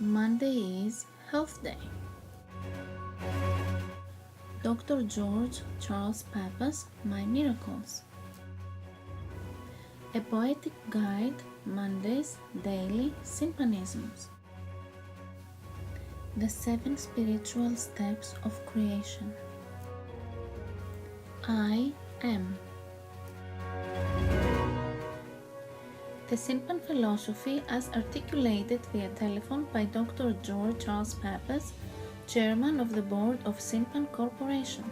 Monday is Health Day. Dr. George Charles Pappas, My Miracles. A Poetic Guide, Monday's Daily Synpanisms. The 7 Spiritual Steps of Creation. I am. The Synpan philosophy as articulated via telephone by Dr. George Charles Pappas, Chairman of the Board of Synpan Corporation.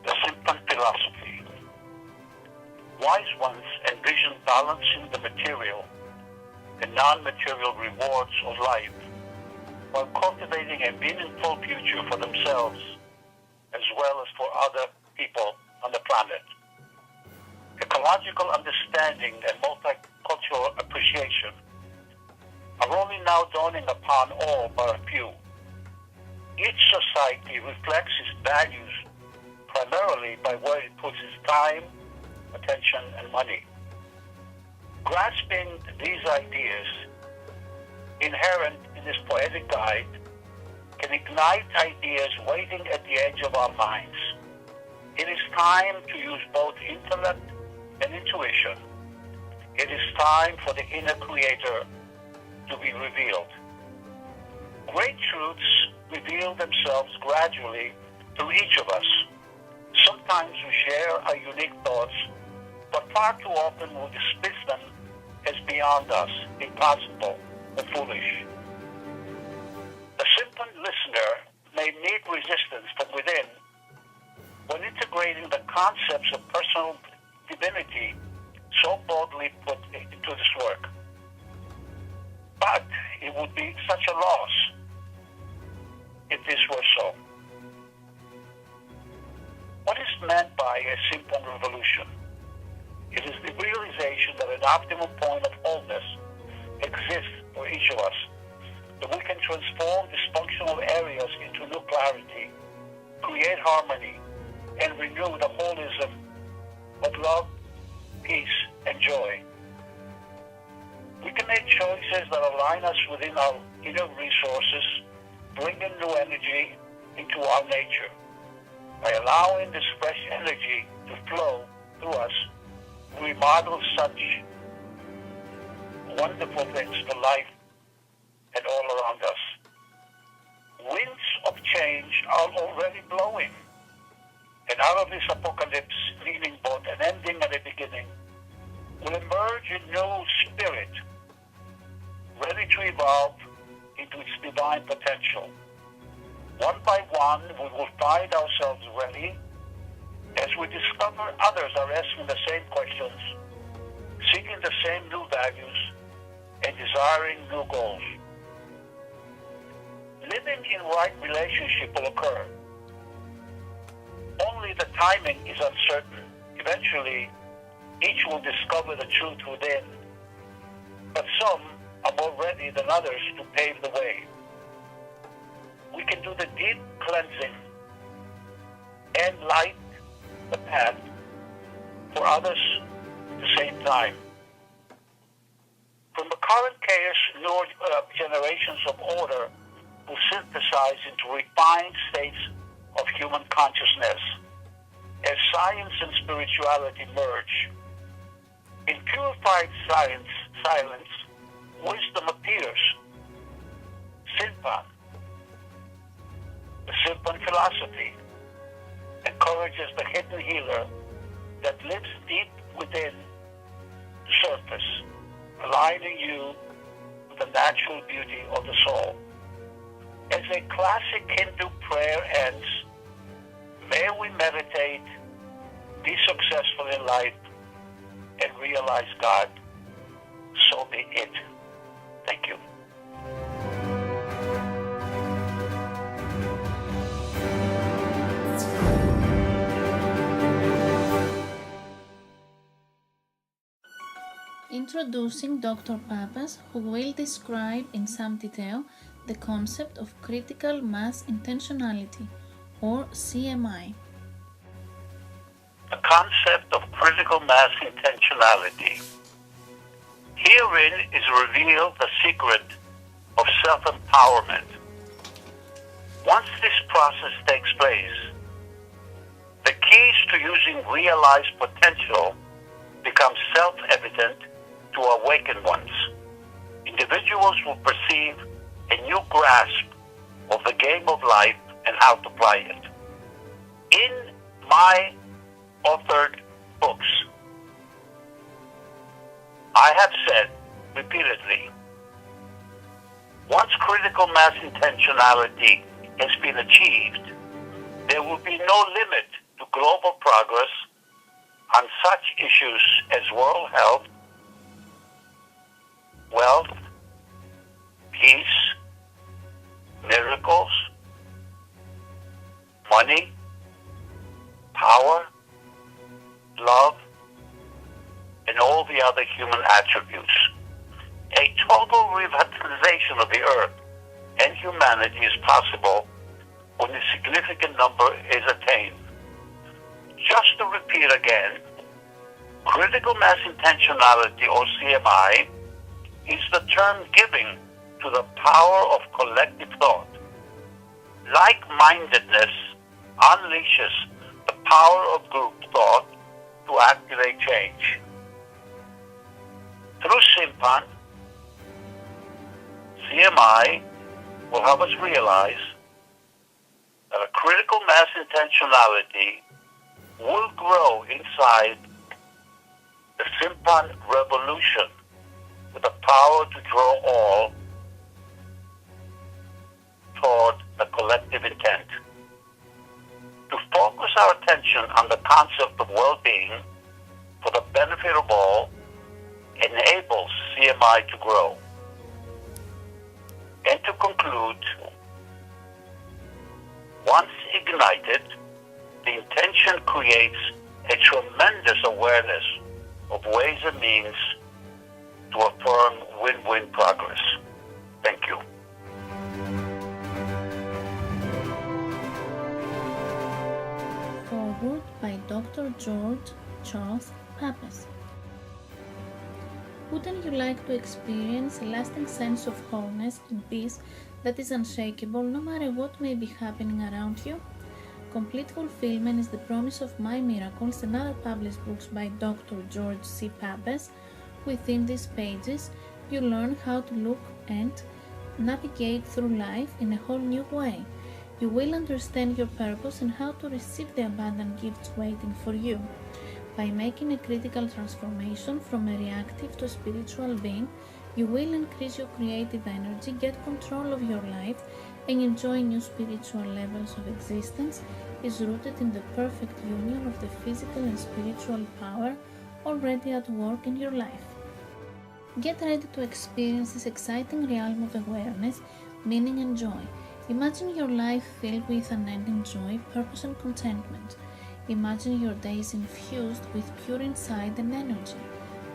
The Synpan philosophy. Wise ones envision balancing the material and non-material rewards of life while cultivating a meaningful future for themselves as well as for other people on the planet. Ecological understanding and multicultural appreciation are only now dawning upon all but a few. Each society reflects its values primarily by where it puts its time, attention, and money. Grasping these ideas inherent in this poetic guide can ignite ideas waiting at the edge of our minds. It is time to use both intellect and intuition. It is time for the inner creator to be revealed. Great truths reveal themselves gradually to each of us. Sometimes we share our unique thoughts, but far too often we dismiss them as beyond us, impossible, or foolish. The Synpan listener may meet resistance from within when integrating the concepts of personal divinity so boldly put into this work. But it would be such a loss if this were so. What is meant by a Synpan revolution? It is the realization that an optimum point of wholeness exists for each of us, that we can transform dysfunctional areas into new clarity, create harmony, and renew the holism of love, peace, and joy. We can make choices that align us within our inner resources, bringing new energy into our nature. By allowing this fresh energy to flow through us, we model such wonderful things for life and all around us. Winds of change are already blowing, and out of this apocalypse, meaning both an ending and a beginning, will emerge a new spirit, ready to evolve into its divine potential. One by one, we will find ourselves ready as we discover others are asking the same questions, seeking the same new values, and desiring new goals. Living in right relationship will occur. Only the timing is uncertain. Eventually, each will discover the truth within, but some are more ready than others to pave the way. We can do the deep cleansing and light the path for others at the same time. From the current chaos, new generations of order will synthesize into refined states of human consciousness as science and spirituality merge. In purified silence, wisdom appears. Synpan, the Synpan philosophy, encourages the hidden healer that lives deep within the surface, aligning you with the natural beauty of the soul. As a classic Hindu prayer ends, may we meditate, be successful in life, and realize God. So be it. Thank you. Introducing Dr. Pappas, who will describe in some detail the concept of critical mass intentionality, or CMI. The concept of critical mass intentionality. Herein is revealed the secret of self-empowerment. Once this process takes place, the keys to using realized potential become self-evident to awakened ones. Individuals will perceive a new grasp of the game of life and how to play it. In my authored books, I have said repeatedly, once critical mass intentionality has been achieved, there will be no limit to global progress on such issues as world health, wealth, peace, miracles, money, power, love, and all the other human attributes. A total revitalization of the earth and humanity is possible when a significant number is attained. Just to repeat again, critical mass intentionality, or CMI, is the term giving to the power of collective thought. Like-mindedness unleashes the power of group thought to activate change. Through Synpan, CMI will help us realize that a critical mass intentionality will grow inside the Synpan revolution with the power to draw all toward the collective intent. To focus our attention on the concept of well-being for the benefit of all enables CMI to grow. And to conclude, once ignited, the intention creates a tremendous awareness of ways and means to affirm win-win progress. Thank you. Foreword by Dr. George Charles Pappas. Wouldn't you like to experience a lasting sense of wholeness and peace that is unshakable no matter what may be happening around you? Complete fulfillment is the promise of My Miracles and other published books by Dr. George C. Pappas. Within these pages, you learn how to look and navigate through life in a whole new way. You will understand your purpose and how to receive the abundant gifts waiting for you. By making a critical transformation from a reactive to a spiritual being, you will increase your creative energy, get control of your life, and enjoy new spiritual levels of existence is rooted in the perfect union of the physical and spiritual power already at work in your life. Get ready to experience this exciting realm of awareness, meaning and joy. Imagine your life filled with unending joy, purpose and contentment. Imagine your days infused with pure insight and energy.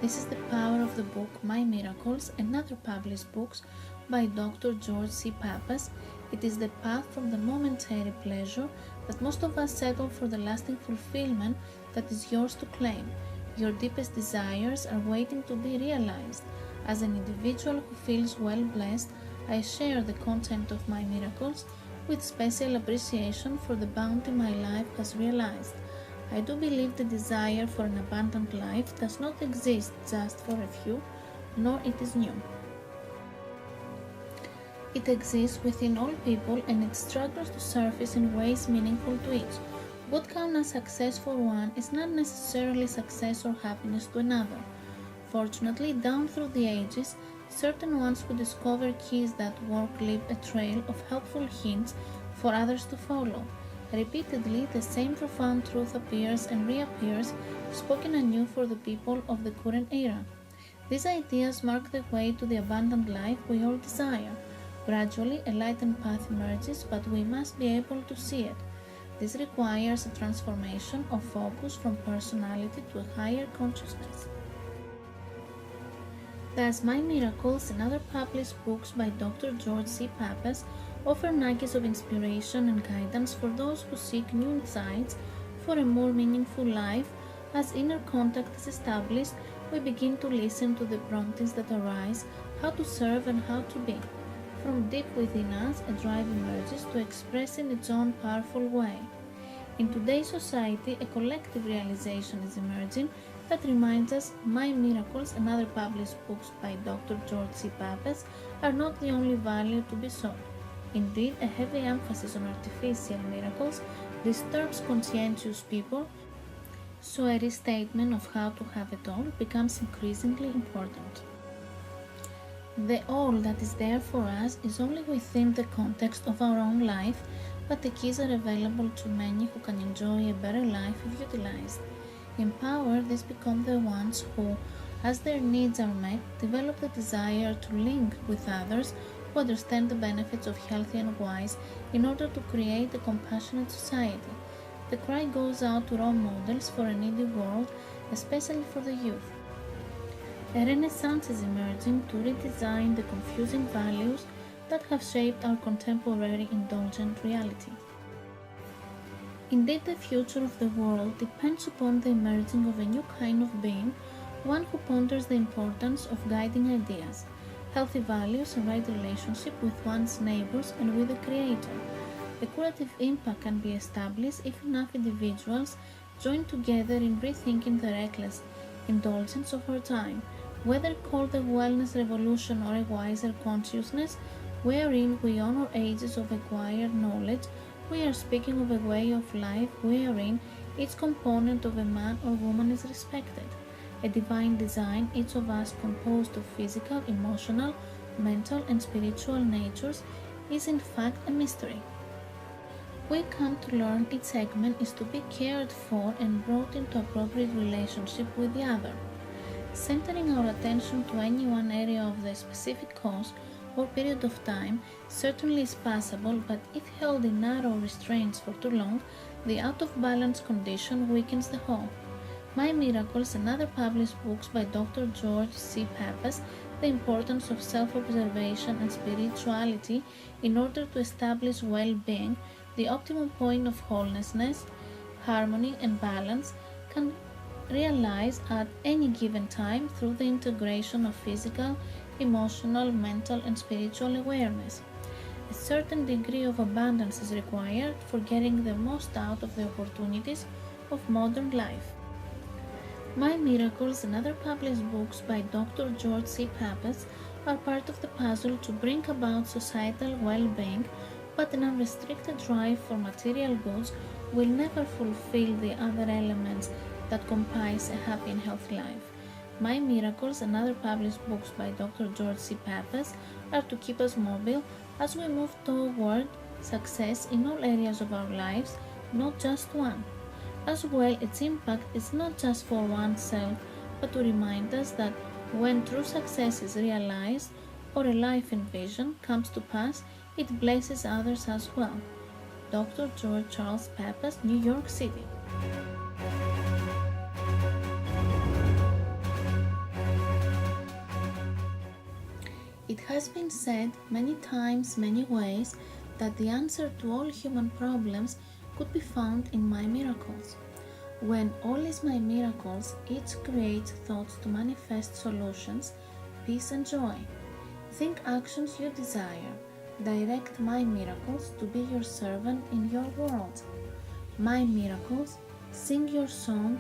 This is the power of the book My Miracles and other published books by Dr. George C. Pappas. It is the path from the momentary pleasure that most of us settle for the lasting fulfillment that is yours to claim. Your deepest desires are waiting to be realized. As an individual who feels well blessed, I share the content of My Miracles with special appreciation for the bounty my life has realized. I do believe the desire for an abundant life does not exist just for a few, nor it is new. It exists within all people and it struggles to surface in ways meaningful to each. What counts as success for one is not necessarily success or happiness to another. Fortunately, down through the ages, certain ones who discover keys that work leave a trail of helpful hints for others to follow. Repeatedly, the same profound truth appears and reappears, spoken anew for the people of the current era. These ideas mark the way to the abundant life we all desire. Gradually, a lightened path emerges, but we must be able to see it. This requires a transformation of focus from personality to a higher consciousness. Thus, My Miracles and other published books by Dr. George C. Pappas offer nuggets of inspiration and guidance for those who seek new insights for a more meaningful life As inner contact is established, we begin to listen to the promptings that arise, how to serve and how to be. From deep within us, a drive emerges to express in its own powerful way. In today's society, a collective realization is emerging that reminds us My Miracles and other published books by Dr. George C. Pappas are not the only value to be sought. Indeed, a heavy emphasis on artificial miracles disturbs conscientious people, so a restatement of how to have it all becomes increasingly important. The all that is there for us is only within the context of our own life, but the keys are available to many who can enjoy a better life if utilized. In power, these become the ones who, as their needs are met, develop the desire to link with others who understand the benefits of healthy and wise in order to create a compassionate society. The cry goes out to role models for a needy world, especially for the youth. A renaissance is emerging to redesign the confusing values that have shaped our contemporary indulgent reality. Indeed, the future of the world depends upon the emerging of a new kind of being, one who ponders the importance of guiding ideas, healthy values and right relationship with one's neighbors and with the Creator. A curative impact can be established if enough individuals join together in rethinking the reckless indulgence of our time, whether called the wellness revolution or a wiser consciousness, wherein we honor ages of acquired knowledge. We are speaking of a way of life wherein each component of a man or woman is respected, a divine design, each of us composed of physical, emotional, mental, and spiritual natures, is in fact a mystery. We come to learn each segment is to be cared for and brought into appropriate relationship with the other. Centering our attention to any one area of the specific cause or period of time certainly is possible, but if held in narrow restraints for too long, the out-of-balance condition weakens the whole. My Miracles and other published books by Dr. George C. Pappas, The Importance of Self-Observation and Spirituality in order to establish well-being, the optimum point of wholeness, harmony, and balance, can realize at any given time through the integration of physical, emotional, mental, and spiritual awareness. A certain degree of abundance is required for getting the most out of the opportunities of modern life. My Miracles and other published books by Dr. George C. Pappas are part of the puzzle to bring about societal well-being, but an unrestricted drive for material goods will never fulfill the other elements that comprise a happy and healthy life. My Miracles and other published books by Dr. George C. Pappas are to keep us mobile as we move toward success in all areas of our lives, not just one. As well, its impact is not just for oneself, but to remind us that when true success is realized or a life envisioned comes to pass, it blesses others as well. Dr. George Charles Pappas, New York City. It has been said many times, many ways, that the answer to all human problems could be found in My Miracles. When all is My Miracles, each creates thoughts to manifest solutions, peace and joy. Think actions you desire. Direct My Miracles to be your servant in your world. My Miracles, sing your song.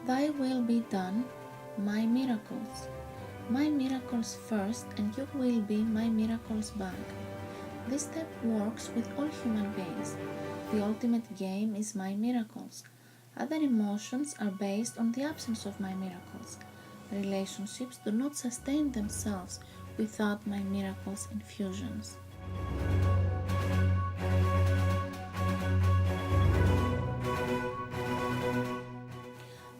Thy will be done, My Miracles. My Miracles first, and you will be My Miracles back. This step works with all human beings. The ultimate game is My Miracles. Other emotions are based on the absence of My Miracles. Relationships do not sustain themselves without My Miracles infusions.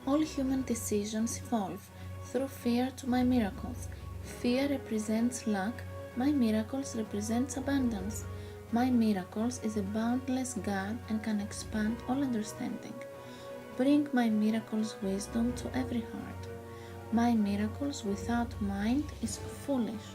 All human decisions evolve through fear to My Miracles. Fear represents lack, My Miracles represents abundance. My Miracles is a boundless God and can expand all understanding. Bring My Miracles wisdom to every heart. My Miracles without mind is foolish.